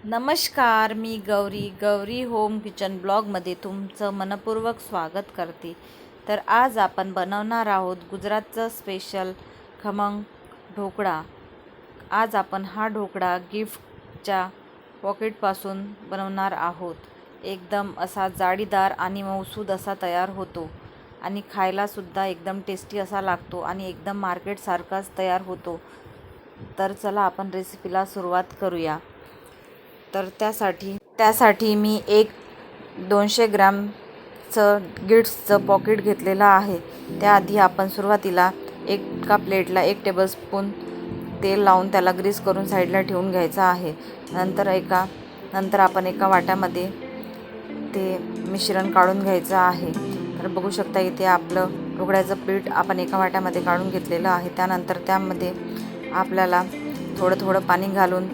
नमस्कार, मी Gauri home kitchen ब्लॉगमध्ये तुमचं मनपूर्वक स्वागत करते। तर आज आपण बनवणार आहोत गुजरातचं स्पेशल खमंग ढोकळा। आज आपण हा ढोकळा गिफ्टच्या पॉकेटपासून बनवणार आहोत। एकदम असा जाळीदार आणि मऊसूद असा तयार होतो आणि खायलासुद्धा एकदम टेस्टी असा लागतो आणि एकदम मार्केटसारखाच तयार होतो। तर चला आपण रेसिपीला सुरुवात करूया। तर त्यासाठी मी 200 ग्रॅमचं गिट्सचं पॉकेट घेतलेलं आहे। त्याआधी आपण सुरुवातीला एका प्लेटला 1 टेबलस्पून तेल लावून त्याला ग्रीस करून साईडला ठेवून घ्यायचं आहे। नंतर आपण एका वाट्यामध्ये ते मिश्रण काढून घ्यायचं आहे। तर बघू शकता इथे आपलं ढोकळ्याचं पीठ आपण एका वाट्यामध्ये काढून घेतलेलं आहे। त्यानंतर त्यामध्ये आपल्याला थोडं पाणी घालून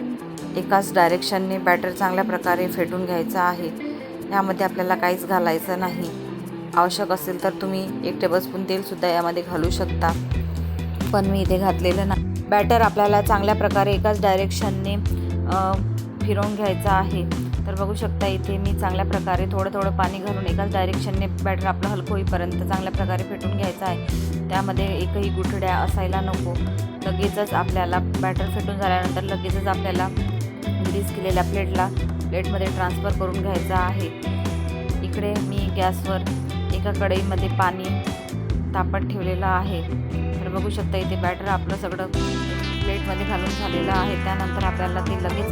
एकाच डायरेक्शनने बॅटर चांगल्या प्रकारे फेटून घ्यायचं आहे। यामध्ये आपल्याला काहीच घालायचं नाही। आवश्यक असेल तर तुम्ही 1 टेबलस्पून तेलसुद्धा यामध्ये घालू शकता, पण मी इथे घातलेलं नाही। बॅटर आपल्याला चांगल्या प्रकारे एकाच डायरेक्शनने फिरवून घ्यायचं आहे। तर बघू शकता इथे मी चांगल्या प्रकारे थोडं पाणी घालून एकाच डायरेक्शनने बॅटर आपलं हलकं होईपर्यंत चांगल्या प्रकारे फेटून घ्यायचं आहे। त्यामध्ये एकही गुठळ्या असायला नको। लगेचच आपल्याला बॅटर फेटून झाल्यानंतर लगेचच आपल्याला ग्रीस केलेल्या प्लेटमध्ये ट्रान्सफर करून घ्यायचा आहे। इकडे मी गॅसवर एका कढईमध्ये पाणी तापत ठेवलेलं आहे। तर बघू शकता इथे बॅटर आपलं सगळं प्लेटमध्ये घालून झालेलं आहे। त्यानंतर आपल्याला ते लगेच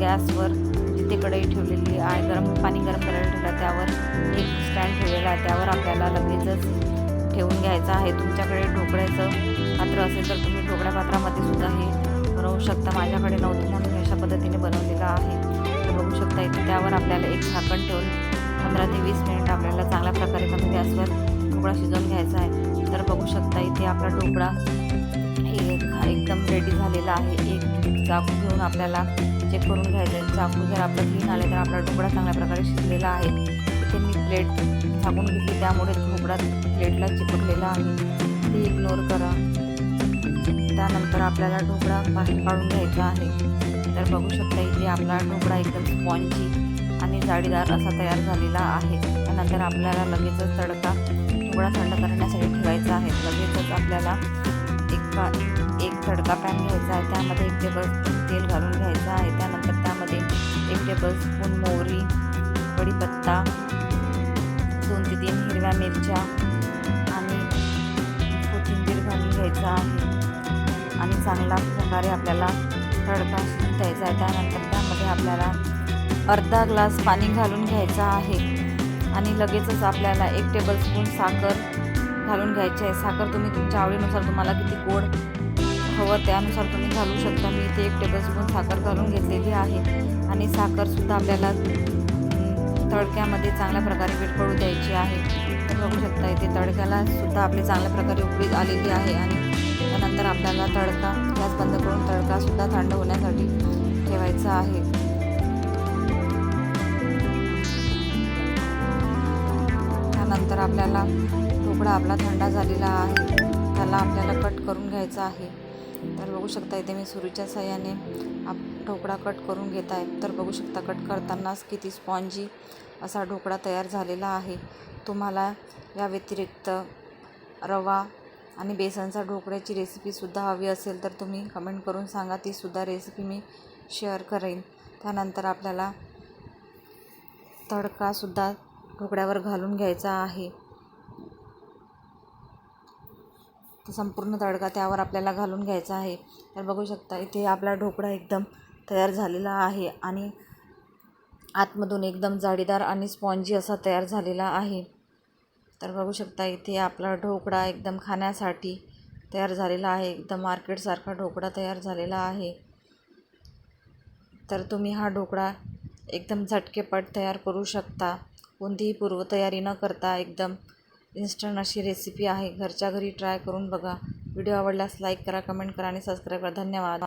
गॅसवर जिथे कढई ठेवलेली आहे पाणी गरम करायला ठेवलं त्यावर एक स्टँड ठेवलेला आहे, त्यावर आपल्याला लगेचच ठेवून घ्यायचं आहे। तुमच्याकडे ढोकळ्याचं पात्र असेल तर तुम्ही ढोकळ्या पात्रामध्ये सुद्धा हे बनवू शकता। माझ्याकडे नव्हतं म्हणून अशा पद्धतीने बनवलेलं आहे। तर बघू शकता इथे त्यावर आपल्याला एक झाकण ठेवून 15 ते 20 मिनिट आपल्याला चांगल्या प्रकारे कमी गॅसवर ढोकळा शिजवून घ्यायचा आहे। तर बघू शकता इथे आपला ढोकळा एकदम रेडी झालेला आहे। एक चाकू घेऊन आपल्याला चेक करून घ्यायचं आहे। चाकू जर आपलं क्लीन आले तर आपला ढोकळा चांगल्या प्रकारे शिजलेला आहे। इथे मी प्लेट झाकून घेतली, त्यामुळे ढोकळा प्लेटला चिपकलेला आहे, ते इग्नोर करा। त्यानंतर आपल्याला ढोकळा बाहेर काढून घ्यायचा आहे। तर बघू शकता इथे आपला ढोकळा एकदम स्पॉन्जी आणि जाळीदार असा तयार झालेला आहे। त्यानंतर आपल्याला लगेचच ढोकळा थंड करण्यासाठी ठेवायचा आहे। लगेचच आपल्याला एक तडका पॅन घ्यायचा आहे, त्यामध्ये 1 टेबलस्पून तेल घालून घ्यायचं आहे। त्यानंतर त्यामध्ये 1 टेबलस्पून मोहरी, कढीपत्ता, 2 ते 3 हिरव्या मिरच्या आणि कोथिंबीर घालून घ्यायचं आहे आणि चांगल्या प्रकारे आपल्याला तडका शिजवून द्यायचा आहे। त्यानंतर त्यामध्ये आपल्याला अर्धा ग्लास पाणी घालून घ्यायचं आहे आणि लगेचच आपल्याला 1 टेबलस्पून साखर घालून घ्यायची आहे। साखर तुम्ही तुमच्या आवडीनुसार तुम्हाला किती गोड हवं त्यानुसार तुम्ही घालू शकता। मी इथे 1 टेबलस्पून साखर घालून घेतलेली आहे आणि साखरसुद्धा आपल्याला तडक्यामध्ये चांगल्या प्रकारे विरघळू द्यायची आहे। तर बघू शकता इथे तडक्याला सुद्धा आपली चांगल्या प्रकारे उकळी आलेली आहे आणि त्यानंतर आपल्याला गॅस बंद करून तडकासुद्धा थंड होण्यासाठी ठेवायचा आहे। त्यानंतर आपल्याला ढोकळा आपला थंड झालेला आहे, त्याला आपल्याला कट करून घ्यायचा आहे। तर बघू शकता इथे मी सुरीच्या साहाय्याने ढोकळा कट करून घेत आहे। तर बघू शकता कट करतानाच किती स्पॉन्जी असा ढोकळा तयार झालेला आहे। तुम्हाला या व्यतिरिक्त रवा आणि बेसनचा ढोकळ्याची रेसिपीसुद्धा हवी असेल तर तुम्ही कमेंट करून सांगा, तीसुद्धा रेसिपी मी शेअर करेन। त्यानंतर आपल्याला तडकासुद्धा ढोकळ्यावर घालून घ्यायचा आहे। तर संपूर्ण तडका त्यावर आपल्याला घालून घ्यायचा आहे। तर बघू शकता इथे आपला ढोकळा एकदम तयार झालेला आहे आणि आतमधून एकदम जाळीदार आणि स्पॉन्जी असा तयार झालेला आहे। तर बघू शकता इथे आपला ढोकळा एकदम खाण्यासाठी तयार झालेला आहे। एकदम मार्केटसारखा ढोकळा तयार झालेला आहे। तर तुम्ही हा ढोकळा एकदम झटकेपट तयार करू शकता, कोणतीही पूर्वतयारी न करता। एकदम इन्स्टंट अशी रेसिपी आहे, घरच्या घरी ट्राय करून बघा। व्हिडिओ आवडल्यास लाईक करा, कमेंट करा आणि सबस्क्राईब करा। धन्यवाद।